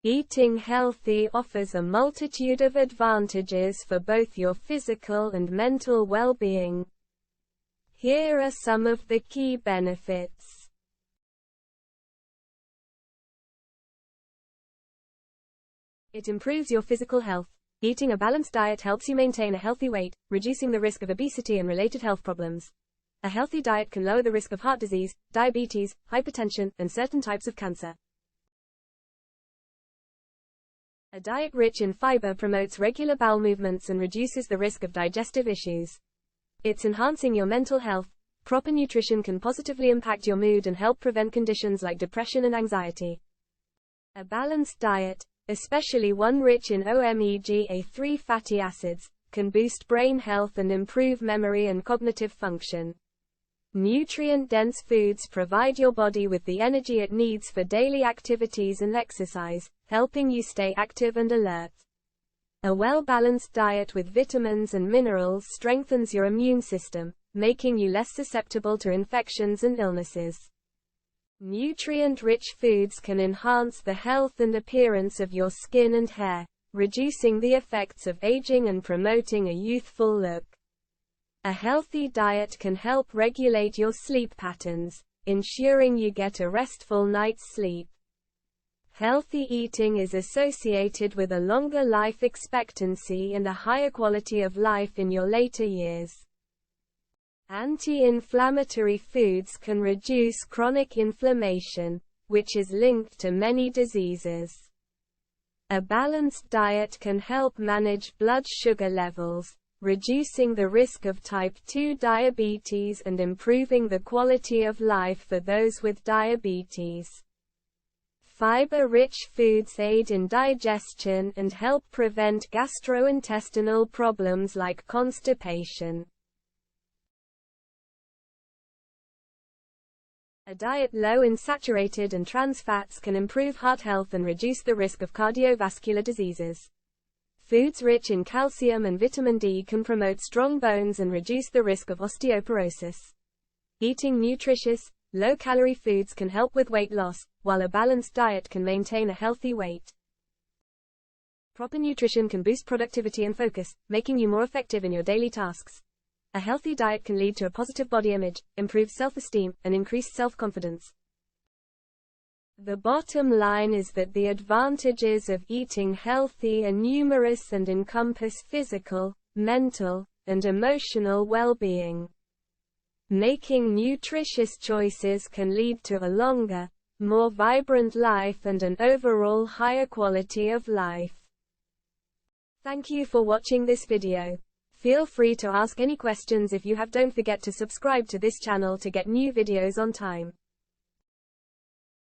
Eating healthy offers a multitude of advantages for both your physical and mental well-being. Here are some of the key benefits. It improves your physical health. Eating a balanced diet helps you maintain a healthy weight, reducing the risk of obesity and related health problems. A healthy diet can lower the risk of heart disease, diabetes, hypertension, and certain types of cancer. A diet rich in fiber promotes regular bowel movements and reduces the risk of digestive issues. It's enhancing your mental health. Proper nutrition can positively impact your mood and help prevent conditions like depression and anxiety. A balanced diet, especially one rich in omega-3 fatty acids, can boost brain health and improve memory and cognitive function. Nutrient-dense foods provide your body with the energy it needs for daily activities and exercise, helping you stay active and alert. A well-balanced diet with vitamins and minerals strengthens your immune system, making you less susceptible to infections and illnesses. Nutrient-rich foods can enhance the health and appearance of your skin and hair, reducing the effects of aging and promoting a youthful look. A healthy diet can help regulate your sleep patterns, ensuring you get a restful night's sleep. Healthy eating is associated with a longer life expectancy and a higher quality of life in your later years. Anti-inflammatory foods can reduce chronic inflammation, which is linked to many diseases. A balanced diet can help manage blood sugar levels, reducing the risk of type 2 diabetes and improving the quality of life for those with diabetes. Fiber-rich foods aid in digestion and help prevent gastrointestinal problems like constipation. A diet low in saturated and trans fats can improve heart health and reduce the risk of cardiovascular diseases. Foods rich in calcium and vitamin D can promote strong bones and reduce the risk of osteoporosis. Eating nutritious, low-calorie foods can help with weight loss, while a balanced diet can maintain a healthy weight. Proper nutrition can boost productivity and focus, making you more effective in your daily tasks. A healthy diet can lead to a positive body image, improve self-esteem, and increase self-confidence. The bottom line is that the advantages of eating healthy are numerous and encompass physical, mental, and emotional well-being. Making nutritious choices can lead to a longer, more vibrant life and an overall higher quality of life. Thank you for watching this video. Feel free to ask any questions if you have. Don't forget to subscribe to this channel to get new videos on time.